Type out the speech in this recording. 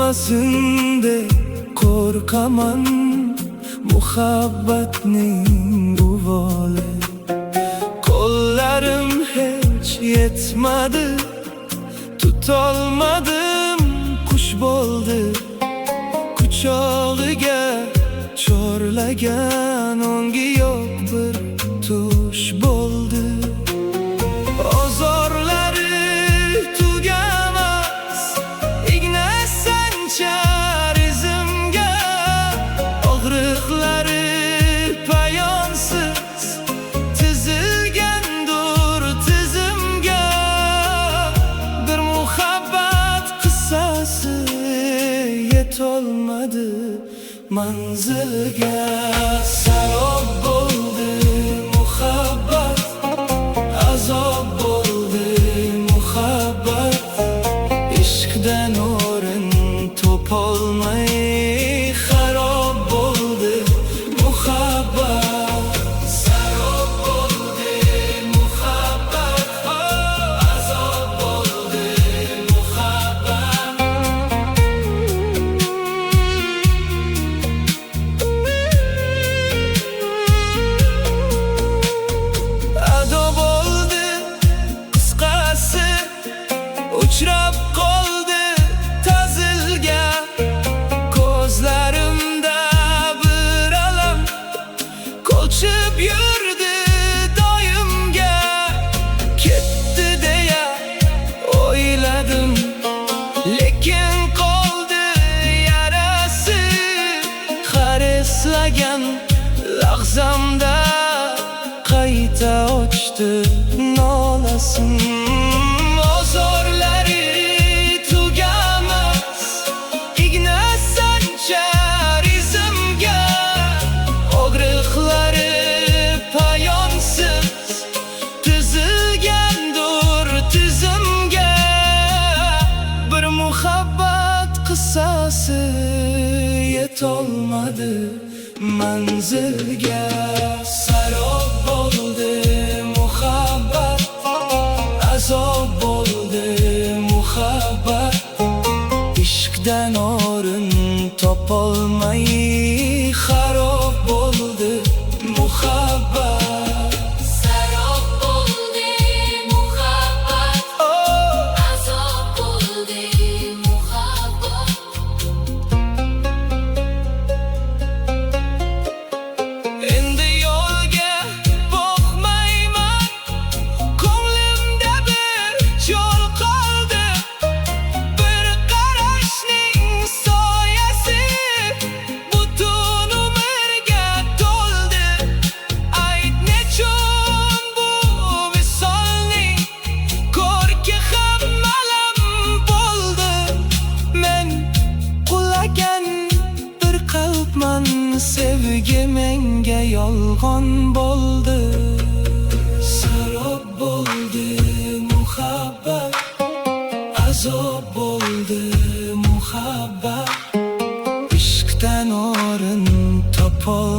bo'lmasin deb qo'rqaman, muhabbatning uvoli. Qo'llarim hech yetmadi, tutolmadim, qush bo'ldi quchog'iga chorlagan, o'ngi yo'q bir tush bo'ldi. Ozorlari tugamas, igna sanchar izimga, og'riqlari poyonsiz tizilgandur tizimga. Bir muhabbat qissasi yetolmadi manzilga. Sarob bo'ldi muhabbat, azob bo'ldi muhabbat, ishqdan o'rin topolmay xarob bo'ldi muhabbat. Sarob bo'ldi muhabbat, azob bo'ldi muhabbat. Ado bo'ldi qisqasi, uchrab qoldi tazilga. Ko'zlarimda bir alam qo'chib yurdi doimga. Ketdi deya o'yladim, lekin qoldi yarasi. Har eslagan lahzamda qayta ochdi nolasin. Ozorlari tugamas, igna sanchar izimga, og'riqlari poyonsiz tizilgandur tizimga. Bir muhabbat qissasi yetolmadi manzilga. Sarob bo'ldi muhabbat, azob bo'ldi muhabbat, ishqdan o'rin topolmay xarob bo'ldi muhabbat. Sarob bo'ldi muhabbat, azob bo'ldi muhabbat. Endi yo'lga boqmayman, ko'nglimda bir yo'l qoldi. Bir qarashning soyasi butun umrga to'ldi. Ayt nechun bu visolning ko'rki ham malam bo'ldi. Men qulagan bir qalbman, sevgi menga yolg'on bo'ldi. Sarob bo'ldi muhabbat, azob bo'ldi muhabbat, ishqdan o'rin topol